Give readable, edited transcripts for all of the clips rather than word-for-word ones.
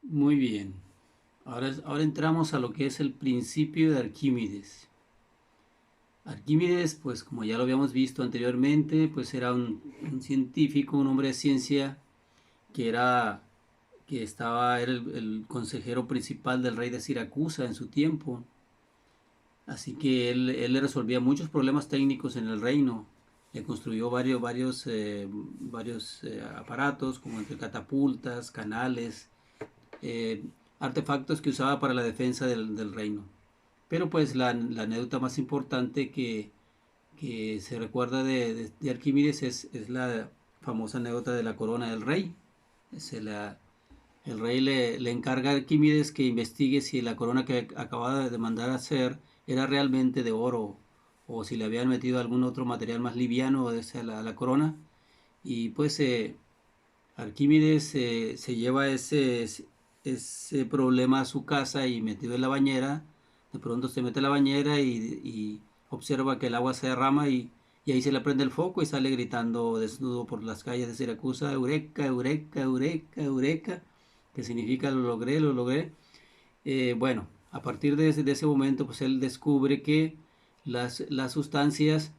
Muy bien. Ahora entramos a lo que es el principio de Arquímedes. Arquímedes, pues como ya lo habíamos visto anteriormente, pues era un científico, un hombre de ciencia que era el consejero principal del rey de Siracusa en su tiempo. Así que él le resolvía muchos problemas técnicos en el reino. Le construyó varios aparatos, como entre catapultas, canales, eh, artefactos que usaba para la defensa del reino. Pero pues la anécdota más importante que se recuerda de Arquímedes es la famosa anécdota de la corona del rey. El rey le encarga a Arquímedes que investigue si la corona que acababa de mandar a hacer era realmente de oro o si le habían metido algún otro material más liviano de la corona. Y pues Arquímedes se lleva ese problema a su casa y metido en la bañera, de pronto se mete a la bañera y observa que el agua se derrama y ahí se le prende el foco y sale gritando desnudo por las calles de Siracusa, Eureka, Eureka, Eureka, Eureka, que significa lo logré, lo logré. Bueno, a partir de ese momento, pues él descubre que las sustancias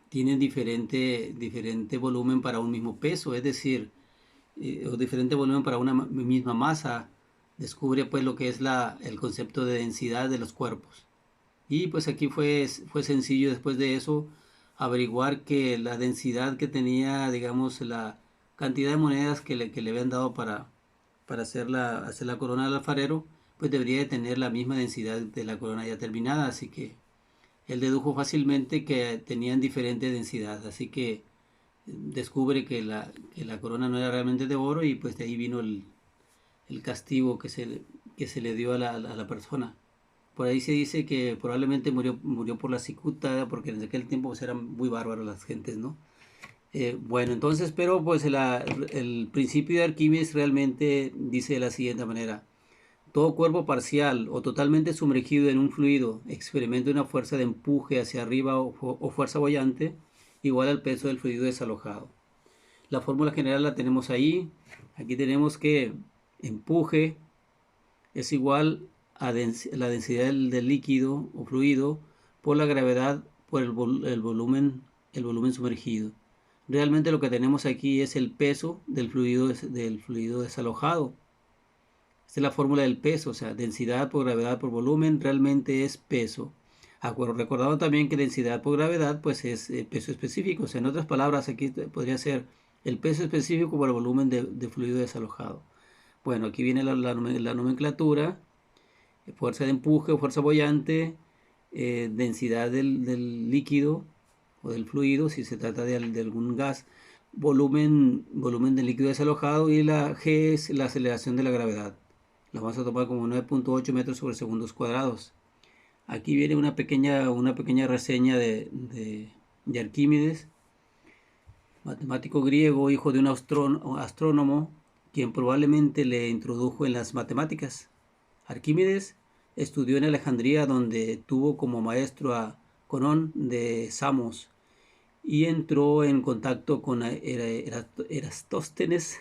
tienen diferente volumen para un mismo peso, es decir, o diferente volumen para una misma masa, descubre pues lo que es el concepto de densidad de los cuerpos. Y pues aquí fue sencillo después de eso averiguar que la densidad que tenía, digamos, la cantidad de monedas que le habían dado para hacer la corona del alfarero, pues debería de tener la misma densidad de la corona ya terminada. Así que él dedujo fácilmente que tenían diferente densidad. Así que descubre que la corona no era realmente de oro y pues de ahí vino el castigo que se le dio a la persona. Por ahí se dice que probablemente murió por la cicuta, porque en aquel tiempo pues eran muy bárbaros las gentes, ¿no? Bueno, entonces, pero pues el principio de Arquímedes realmente dice de la siguiente manera. Todo cuerpo parcial o totalmente sumergido en un fluido experimenta una fuerza de empuje hacia arriba o fuerza boyante igual al peso del fluido desalojado. La fórmula general la tenemos ahí. Aquí tenemos que empuje es igual a la densidad del líquido o fluido por la gravedad por el volumen sumergido. Realmente lo que tenemos aquí es el peso del fluido desalojado. Esta es la fórmula del peso, o sea, densidad por gravedad por volumen realmente es peso. Recordado también que densidad por gravedad pues es peso específico, o sea, en otras palabras aquí podría ser el peso específico por el volumen de fluido desalojado. Bueno, aquí viene la nomenclatura, fuerza de empuje o fuerza boyante, densidad del líquido o del fluido, si se trata de algún gas, volumen del líquido desalojado y la G es la aceleración de la gravedad. La vamos a tomar como 9.8 metros sobre segundos cuadrados. Aquí viene una pequeña reseña de Arquímedes, matemático griego, hijo de un astrónomo, quien probablemente le introdujo en las matemáticas. Arquímedes estudió en Alejandría, donde tuvo como maestro a Conón de Samos y entró en contacto con Eratóstenes.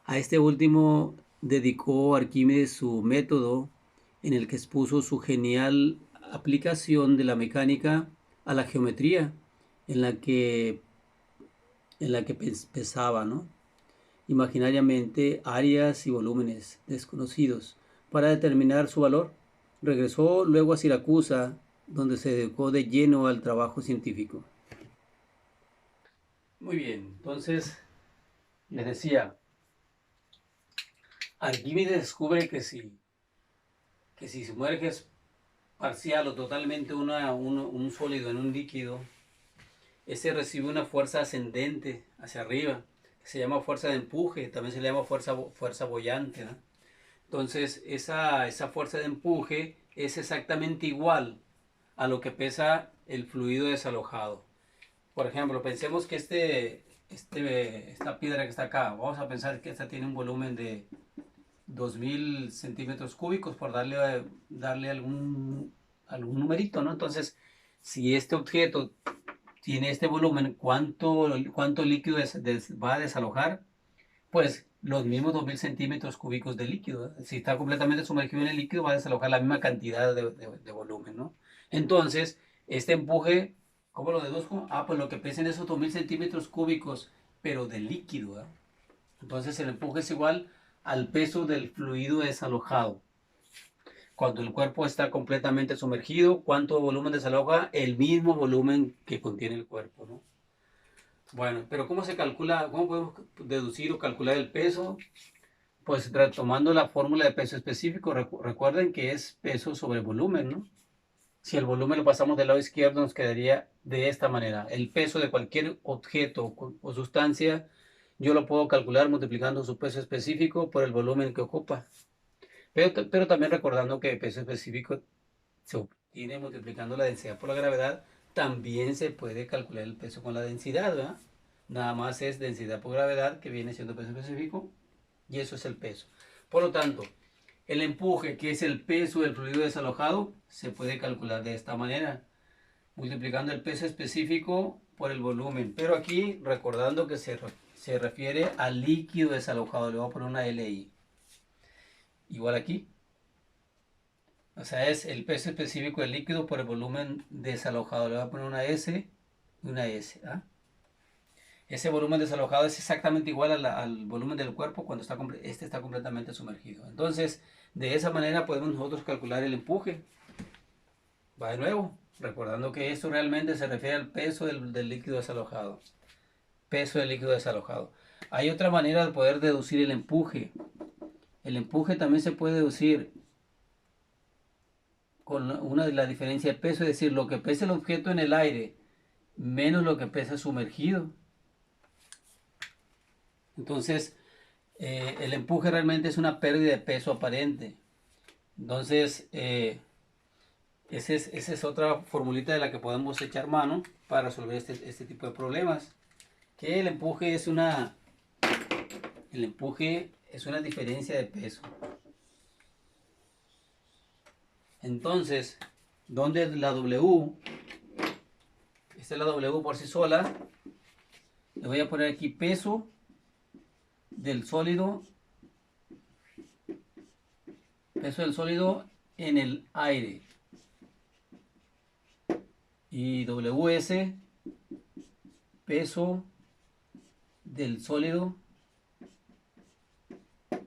A este último dedicó Arquímedes su método en el que expuso su genial aplicación de la mecánica a la geometría, en la que, pesaba, ¿no?, imaginariamente áreas y volúmenes desconocidos para determinar su valor. Regresó luego a Siracusa, donde se dedicó de lleno al trabajo científico. Muy bien, entonces les decía, Arquímedes descubre que si sumerges parcial o totalmente un sólido en un líquido, ese recibe una fuerza ascendente hacia arriba, que se llama fuerza de empuje, también se le llama fuerza boyante, ¿no? Entonces, esa fuerza de empuje es exactamente igual a lo que pesa el fluido desalojado. Por ejemplo, pensemos que esta piedra que está acá, vamos a pensar que esta tiene un volumen de 2000 centímetros cúbicos, por darle algún numerito, ¿no? Entonces, si este objeto tiene este volumen, ¿cuánto líquido va a desalojar? Pues los mismos 2000 centímetros cúbicos de líquido, ¿eh? Si está completamente sumergido en el líquido, va a desalojar la misma cantidad de volumen, ¿no? Entonces, este empuje, ¿cómo lo deduzco? Ah, pues lo que pesen esos 2000 centímetros cúbicos, pero de líquido, ¿eh? Entonces, el empuje es igual al peso del fluido desalojado. Cuando el cuerpo está completamente sumergido, ¿cuánto volumen desaloja? El mismo volumen que contiene el cuerpo, ¿no? Bueno, pero ¿cómo se calcula, cómo podemos deducir o calcular el peso? Pues retomando la fórmula de peso específico, recuerden que es peso sobre volumen, ¿no? Si el volumen lo pasamos del lado izquierdo, nos quedaría de esta manera. El peso de cualquier objeto o sustancia, yo lo puedo calcular multiplicando su peso específico por el volumen que ocupa. Pero también recordando que el peso específico se obtiene multiplicando la densidad por la gravedad, también se puede calcular el peso con la densidad, ¿verdad? Nada más es densidad por gravedad, que viene siendo peso específico, y eso es el peso. Por lo tanto, el empuje, que es el peso del fluido desalojado, se puede calcular de esta manera, multiplicando el peso específico por el volumen. Pero aquí, recordando que se refiere al líquido desalojado, le voy a poner una LI. Igual aquí, o sea, es el peso específico del líquido por el volumen desalojado. Le voy a poner una S y una S. ¿Ah? Ese volumen desalojado es exactamente igual al volumen del cuerpo cuando este está completamente sumergido. Entonces, de esa manera podemos nosotros calcular el empuje. Va de nuevo, recordando que esto realmente se refiere al peso del líquido desalojado. Peso del líquido desalojado. Hay otra manera de poder deducir el empuje. El empuje también se puede deducir con una de la diferencia de peso, es decir, lo que pesa el objeto en el aire menos lo que pesa sumergido. Entonces, el empuje realmente es una pérdida de peso aparente. Entonces, esa es otra formulita de la que podemos echar mano para resolver este tipo de problemas. Que el empuje es una diferencia de peso. Entonces, ¿dónde es la W? Esta es la W por sí sola. Le voy a poner aquí peso del sólido en el aire, y WS, peso del sólido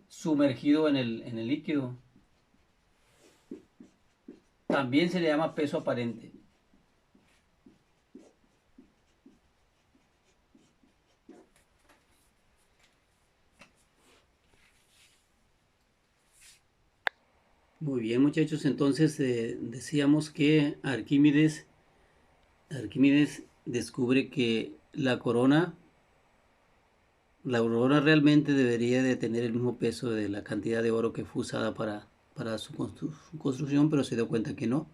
sumergido en el líquido. También se le llama peso aparente. Muy bien, muchachos, entonces decíamos que Arquímedes descubre que la corona realmente debería de tener el mismo peso de la cantidad de oro que fue usada para su construcción, pero se dio cuenta que no,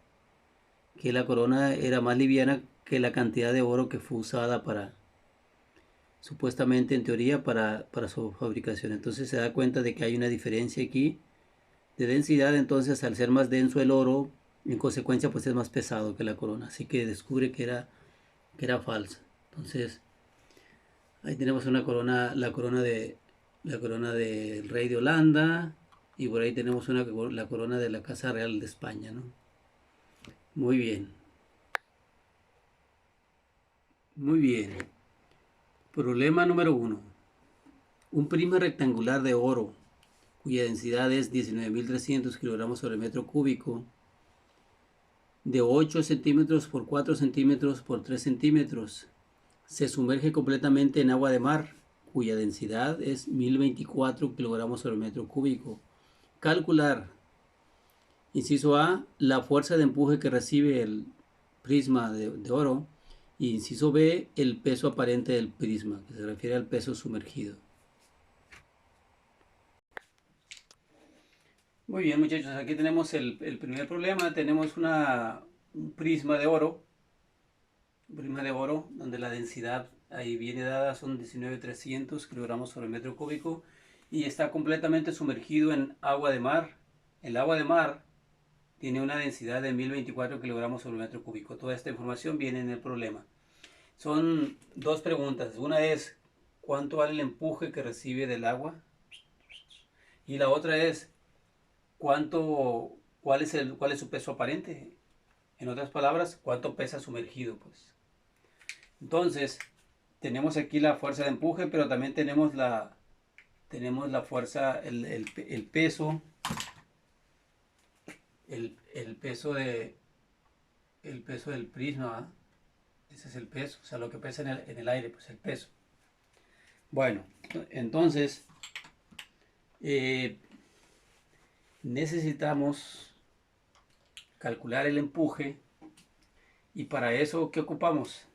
que la corona era más liviana que la cantidad de oro que fue usada supuestamente en teoría, para su fabricación. Entonces se da cuenta de que hay una diferencia aquí de densidad. Entonces, al ser más denso el oro, en consecuencia pues es más pesado que la corona, así que descubre que era falsa. Entonces ahí tenemos la corona del rey de Holanda, y por ahí tenemos la corona de la Casa Real de España, ¿no? Muy bien, muy bien. Problema número 1. Un prisma rectangular de oro cuya densidad es 19.300 kilogramos sobre metro cúbico, de 8 centímetros por 4 centímetros por 3 centímetros, se sumerge completamente en agua de mar, cuya densidad es 1024 kilogramos sobre metro cúbico. Calcular, inciso A, la fuerza de empuje que recibe el prisma de oro, y inciso B, el peso aparente del prisma, que se refiere al peso sumergido. Muy bien, muchachos, aquí tenemos el primer problema. Tenemos un prisma de oro, donde la densidad ahí viene dada, son 19.300 kilogramos sobre metro cúbico, y está completamente sumergido en agua de mar. El agua de mar tiene una densidad de 1024 kilogramos sobre metro cúbico. Toda esta información viene en el problema. Son dos preguntas. Una es, cuánto vale el empuje que recibe del agua. Y la otra es cuánto, cuál es su peso aparente. En otras palabras, cuánto pesa sumergido, pues. Entonces, tenemos aquí la fuerza de empuje, pero también tenemos la fuerza, el peso, el peso el peso del prisma, ¿verdad? Ese es el peso, o sea, lo que pesa en el aire, pues el peso. Bueno, entonces eh, necesitamos calcular el empuje y para eso, ¿qué ocupamos?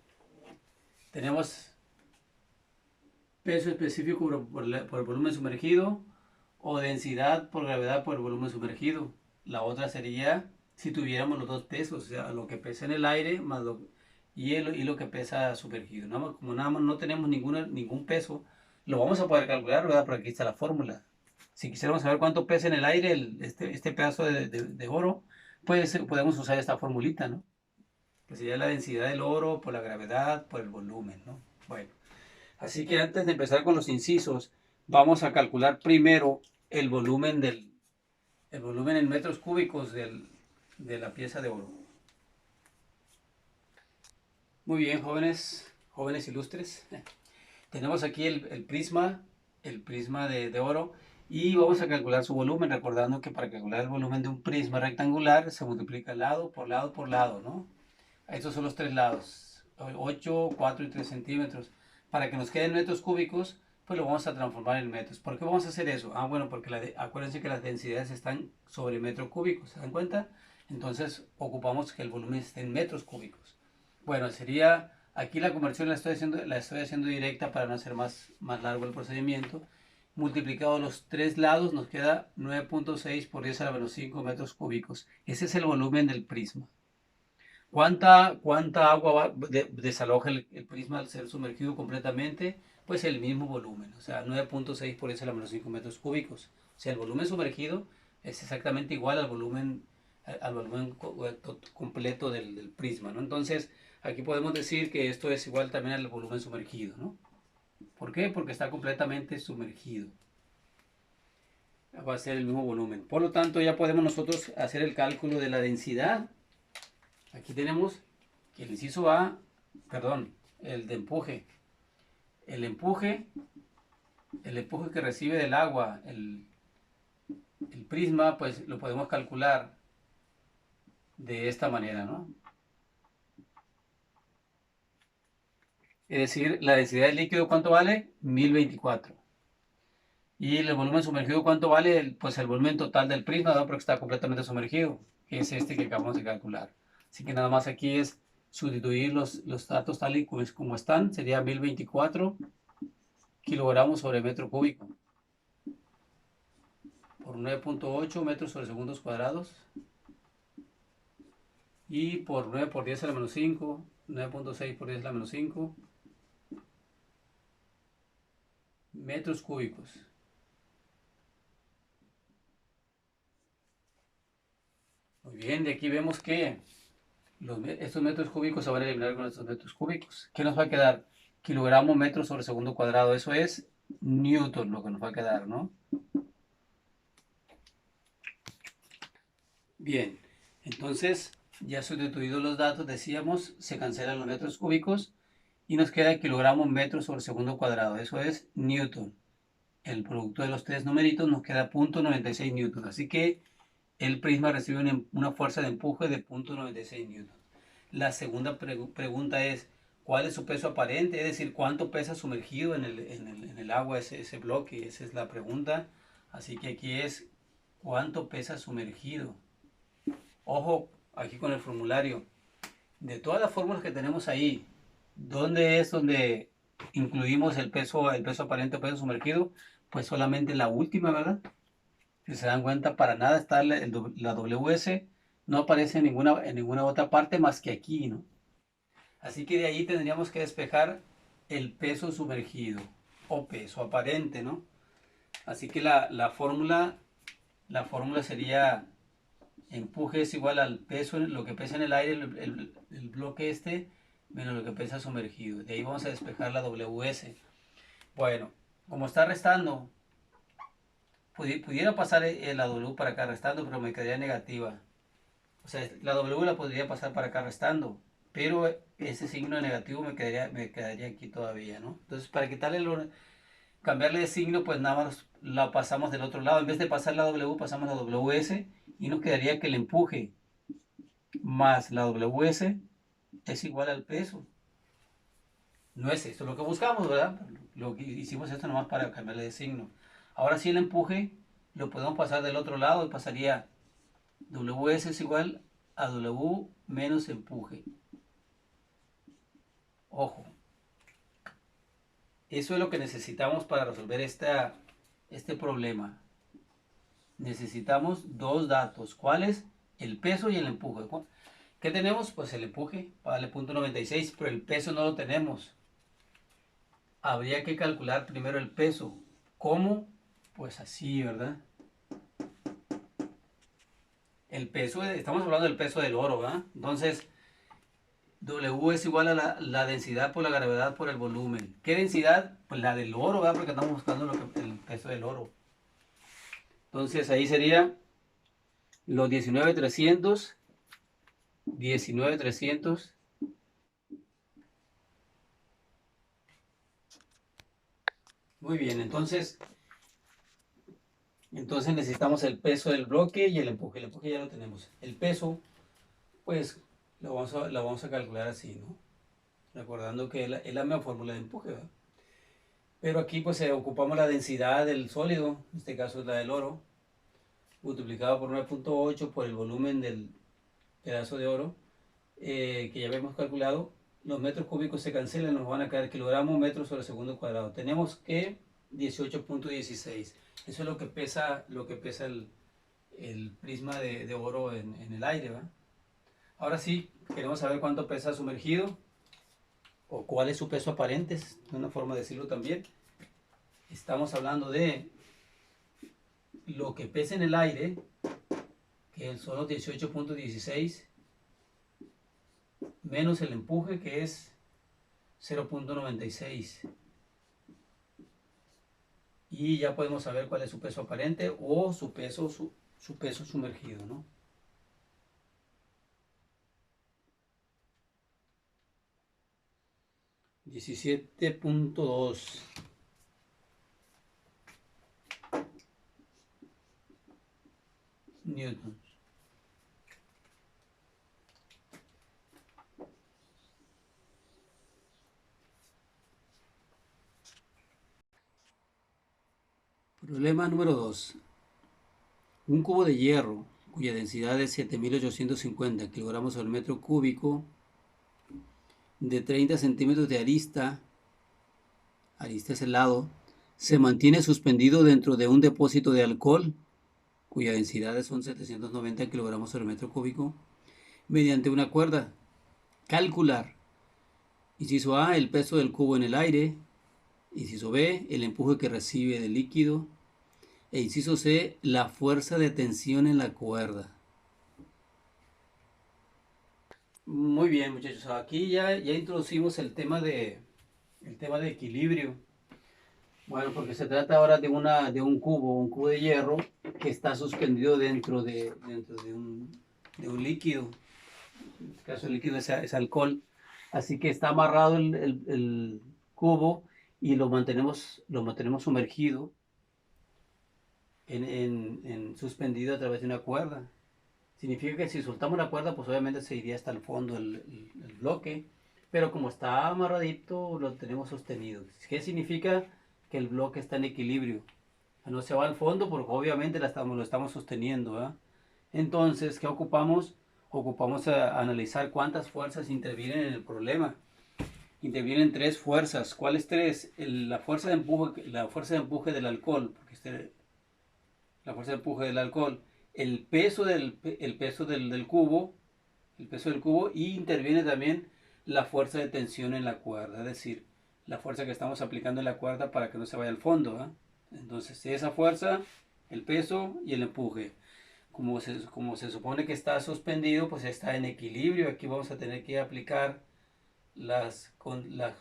Tenemos peso específico por el volumen sumergido o densidad por gravedad por el volumen sumergido. La otra sería si tuviéramos los dos pesos, o sea, lo que pesa en el aire más y lo que pesa sumergido. Como nada más no tenemos ningún peso, lo vamos a poder calcular, ¿verdad? Porque aquí está la fórmula. Si quisiéramos saber cuánto pesa en el aire este pedazo de oro, pues podemos usar esta formulita, ¿no? Que sería la densidad del oro por la gravedad por el volumen, ¿no? Bueno. Así que antes de empezar con los incisos, vamos a calcular primero el volumen en metros cúbicos de la pieza de oro. Muy bien, jóvenes ilustres. Tenemos aquí el prisma de oro, y vamos a calcular su volumen, recordando que para calcular el volumen de un prisma rectangular se multiplica lado por lado por lado, ¿no? Estos son los tres lados, 8, 4 y 3 centímetros. Para que nos queden metros cúbicos, pues lo vamos a transformar en metros. ¿Por qué vamos a hacer eso? Ah, bueno, porque acuérdense que las densidades están sobre metro cúbico, ¿se dan cuenta? Entonces ocupamos que el volumen esté en metros cúbicos. Bueno, sería, aquí la conversión la estoy haciendo directa para no hacer más largo el procedimiento. Multiplicado los tres lados nos queda 9.6 por 10 a la menos 5 metros cúbicos. Ese es el volumen del prisma. ¿Cuánta agua desaloja el prisma al ser sumergido completamente? Pues el mismo volumen, o sea, 9.6 por 10 a la menos 5 metros cúbicos. O sea, el volumen sumergido es exactamente igual al volumen completo del prisma, ¿no? Entonces, aquí podemos decir que esto es igual también al volumen sumergido, ¿no? ¿Por qué? Porque está completamente sumergido. Va a ser el mismo volumen. Por lo tanto, ya podemos nosotros hacer el cálculo de la densidad. Aquí tenemos que el inciso A, perdón, el de empuje. El empuje que recibe del agua el prisma, pues lo podemos calcular de esta manera, ¿no? Es decir, la densidad del líquido, ¿cuánto vale? 1024. Y el volumen sumergido, ¿cuánto vale? Pues el volumen total del prisma, ¿no? Porque está completamente sumergido, que es este que acabamos de calcular. Así que nada más aquí es sustituir los datos tal y como están. Sería 1024 kilogramos sobre metro cúbico por 9.8 metros sobre segundos cuadrados, y por 9 por 10 a la menos 5, 9.6 por 10 a la menos 5 metros cúbicos. Muy bien, de aquí vemos que estos metros cúbicos se van a eliminar con estos metros cúbicos. ¿Qué nos va a quedar? Kilogramo metro sobre segundo cuadrado. Eso es newton lo que nos va a quedar, ¿no? Bien, entonces ya sustituidos los datos, decíamos, se cancelan los metros cúbicos y nos queda kilogramo metro sobre segundo cuadrado. Eso es newton. El producto de los tres numeritos nos queda 0.96 newton. Así que el prisma recibe una fuerza de empuje de 0.96 newton. La segunda pregunta es, ¿cuál es su peso aparente? Es decir, ¿cuánto pesa sumergido en el agua ese bloque? Esa es la pregunta. Así que aquí es, ¿cuánto pesa sumergido? Ojo, aquí con el formulario. De todas las fórmulas que tenemos ahí, ¿dónde es donde incluimos el peso aparente o peso sumergido? Pues solamente la última, ¿verdad? Si se dan cuenta, para nada está la WS, no aparece en ninguna otra parte más que aquí, ¿no? Así que de ahí tendríamos que despejar el peso sumergido o peso aparente, ¿no? Así que la fórmula sería empuje es igual al peso, lo que pesa en el aire, el bloque menos lo que pesa sumergido. De ahí vamos a despejar la WS. Bueno, como está restando, pudiera pasar la W para acá restando, pero me quedaría negativa. O sea, la W la podría pasar para acá restando, pero ese signo negativo me quedaría aquí todavía, ¿no? Entonces, para cambiarle de signo, pues nada más la pasamos del otro lado. En vez de pasar la W, pasamos la WS y nos quedaría que el empuje más la WS es igual al peso. No es esto lo que buscamos, ¿verdad? Lo que hicimos esto nomás para cambiarle de signo. Ahora sí el empuje lo podemos pasar del otro lado y pasaría WS es igual a W menos empuje. Ojo, eso es lo que necesitamos para resolver este problema. Necesitamos dos datos. ¿Cuáles? El peso y el empuje. ¿Qué tenemos? Pues el empuje, vale 0.96, pero el peso no lo tenemos. Habría que calcular primero el peso. ¿Cómo? Pues así, ¿verdad? El peso, estamos hablando del peso del oro, ¿verdad? Entonces, W es igual a la densidad por la gravedad por el volumen. ¿Qué densidad? Pues la del oro, ¿verdad? Porque estamos buscando el peso del oro. Entonces, ahí sería los 19,300. 19,300. Muy bien, entonces necesitamos el peso del bloque y el empuje. El empuje ya lo tenemos. El peso, pues lo vamos a calcular así, ¿no? Recordando que es la misma fórmula de empuje, ¿verdad? Pero aquí pues ocupamos la densidad del sólido, en este caso es la del oro, multiplicado por 9.8 por el volumen del pedazo de oro, que ya habíamos calculado. Los metros cúbicos se cancelan, nos van a quedar kilogramos metros sobre segundo cuadrado. Tenemos que 18.16. Eso es lo que pesa el prisma de oro en el aire, ¿va? Ahora sí, queremos saber cuánto pesa sumergido o cuál es su peso aparente, es una forma de decirlo también. Estamos hablando de lo que pesa en el aire, que son los 18.16, menos el empuje, que es 0.96. Y ya podemos saber cuál es su peso aparente o su peso sumergido, ¿no? 17.2 newtons. Problema número 2. Un cubo de hierro cuya densidad es 7.850 kilogramos por metro cúbico, de 30 centímetros de arista es el lado, se mantiene suspendido dentro de un depósito de alcohol cuya densidad son 790 kilogramos por metro cúbico, mediante una cuerda. Calcular. Inciso A, el peso del cubo en el aire. Inciso B, el empuje que recibe del líquido. E inciso C, la fuerza de tensión en la cuerda. Muy bien, muchachos. Aquí ya introducimos el tema de equilibrio. Bueno, porque se trata ahora de un cubo de hierro que está suspendido dentro de un líquido. En este caso el líquido es alcohol. Así que está amarrado el cubo y lo mantenemos sumergido suspendido a través de una cuerda. Significa que si soltamos la cuerda, pues obviamente se iría hasta el fondo el bloque, pero como está amarradito, lo tenemos sostenido. ¿Qué significa? Que el bloque está en equilibrio. No se va al fondo porque obviamente lo estamos sosteniendo, ¿eh? Entonces, ¿qué ocupamos? Ocupamos analizar cuántas fuerzas intervienen en el problema. Intervienen tres fuerzas. ¿Cuáles tres? La fuerza de empuje del alcohol, porque la fuerza de empuje del alcohol, el peso del cubo, el peso del cubo, y interviene también la fuerza de tensión en la cuerda, es decir, la fuerza que estamos aplicando en la cuerda para que no se vaya al fondo, ¿eh? Entonces, esa fuerza, el peso y el empuje. Como se supone que está suspendido, pues está en equilibrio. Aquí vamos a tener que aplicar las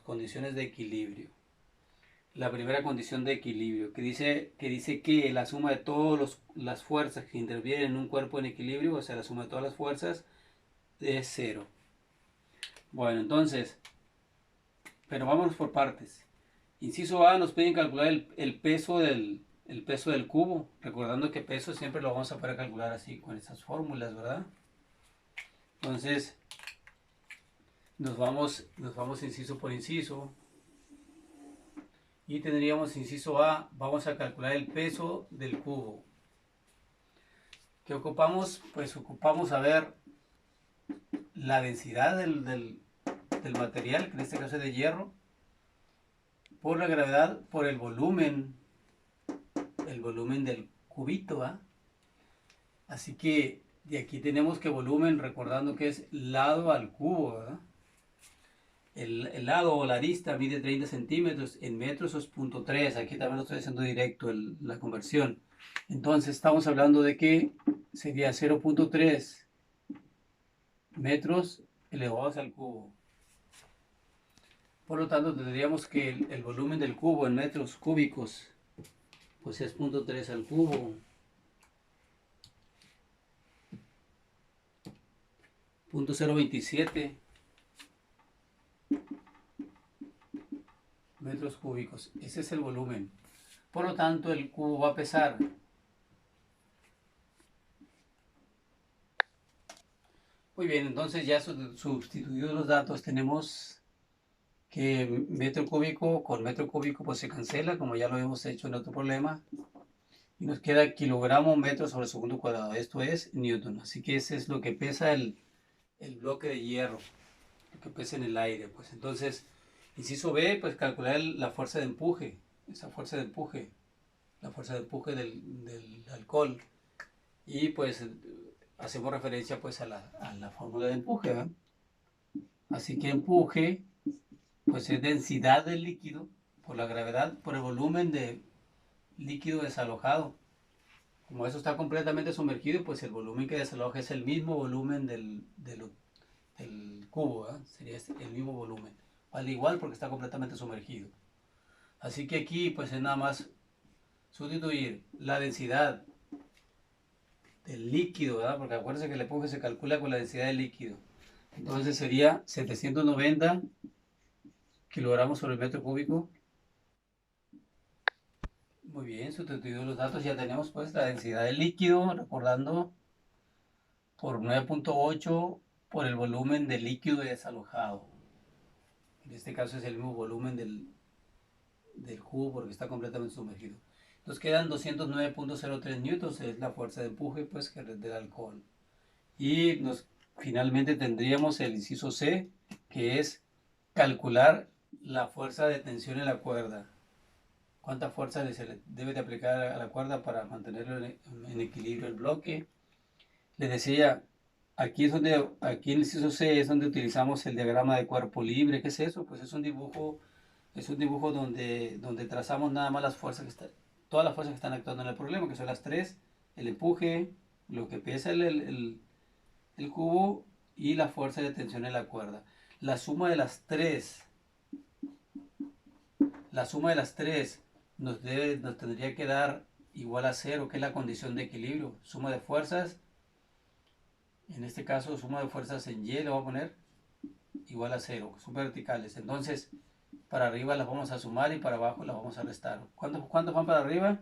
condiciones de equilibrio. la primera condición de equilibrio, que dice que la suma de todas las fuerzas que intervienen en un cuerpo en equilibrio, o sea, la suma de todas las fuerzas, es cero. Bueno, entonces, pero vámonos por partes. Inciso A, nos piden calcular el peso del cubo, recordando que peso siempre lo vamos a poder calcular así, con estas fórmulas, ¿verdad? Entonces, nos vamos inciso por inciso. Y tendríamos inciso A, vamos a calcular el peso del cubo. ¿Qué ocupamos? Pues ocupamos saber la densidad del material, que en este caso es de hierro, por la gravedad, por el volumen del cubito, ¿va? Así que de aquí tenemos que volumen, recordando que es lado al cubo, ¿verdad? El lado o la arista mide 30 centímetros, en metros es 0.3, aquí también lo estoy haciendo directo la conversión. Entonces estamos hablando de que sería 0.3 metros elevados al cubo. Por lo tanto, tendríamos que el volumen del cubo en metros cúbicos pues es 0.3 al cubo. 0.027 metros cúbicos. Ese es el volumen. Por lo tanto, el cubo va a pesar. Muy bien, entonces ya sustituidos los datos, tenemos que metro cúbico con metro cúbico pues se cancela, como ya lo hemos hecho en otro problema. Y nos queda kilogramo metro sobre segundo cuadrado. Esto es newton. Así que ese es lo que pesa el bloque de hierro, lo que pesa en el aire. Pues entonces, inciso B, pues calcular la fuerza de empuje. Esa fuerza de empuje, la fuerza de empuje del alcohol. Y pues hacemos referencia pues a la fórmula de empuje, ¿verdad? Así que empuje pues es densidad del líquido por la gravedad, por el volumen de líquido desalojado. Como eso está completamente sumergido, pues el volumen que desaloja es el mismo volumen del cubo, ¿verdad? Sería el mismo volumen. Vale igual porque está completamente sumergido. Así que aquí pues es nada más sustituir la densidad del líquido, ¿verdad? Porque acuérdense que el empuje se calcula con la densidad del líquido. Entonces sería 790 kilogramos sobre el metro cúbico. Muy bien, sustituidos los datos ya tenemos pues la densidad del líquido, recordando por 9.8 por el volumen del líquido desalojado. En este caso es el mismo volumen del cubo porque está completamente sumergido. Nos quedan 209.03 newtons, es la fuerza de empuje pues que es del alcohol. Y finalmente tendríamos el inciso C, que es calcular la fuerza de tensión en la cuerda. ¿Cuánta fuerza se le debe de aplicar a la cuerda para mantenerlo en equilibrio el bloque? Les decía, aquí aquí en el inciso C es donde utilizamos el diagrama de cuerpo libre. ¿Qué es eso? Pues es un dibujo donde trazamos nada más las fuerzas todas las fuerzas que están actuando en el problema, que son las tres: el empuje, lo que pesa el cubo y la fuerza de tensión en la cuerda. La suma de las tres, nos tendría que dar igual a cero, que es la condición de equilibrio. Suma de fuerzas, en este caso suma de fuerzas en Y, le voy a poner igual a cero, son verticales. Entonces, para arriba las vamos a sumar y para abajo las vamos a restar. ¿Cuántos van para arriba?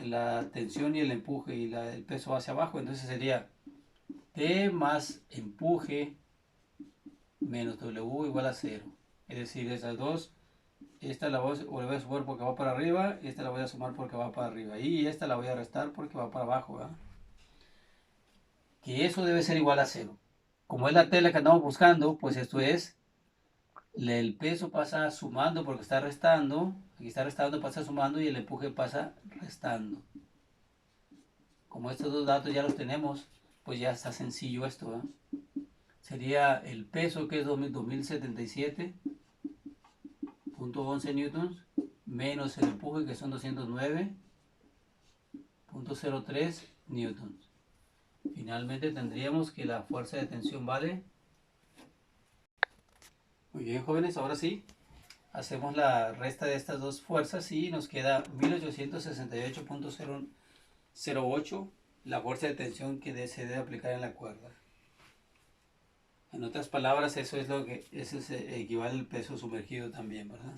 La tensión y el empuje y el peso hacia abajo. Entonces sería T más empuje menos W igual a 0. Es decir, esas dos, esta la voy a sumar porque va para arriba, esta la voy a sumar porque va para arriba, y esta la voy a restar porque va para abajo, ¿verdad? Que eso debe ser igual a 0. Como es la tela que andamos buscando, pues esto es, el peso pasa sumando porque está restando, aquí está restando, pasa sumando, y el empuje pasa restando. Como estos dos datos ya los tenemos, pues ya está sencillo esto, ¿verdad? Sería el peso, que es 2077.11 newtons, menos el empuje, que son 209.03 newtons. Finalmente tendríamos que la fuerza de tensión vale... Muy bien, jóvenes, ahora sí, Hacemos la resta de estas dos fuerzas y nos queda 1868,008, la fuerza de tensión que se debe aplicar en la cuerda. En otras palabras, eso es lo que eso equivale al peso sumergido también, ¿verdad?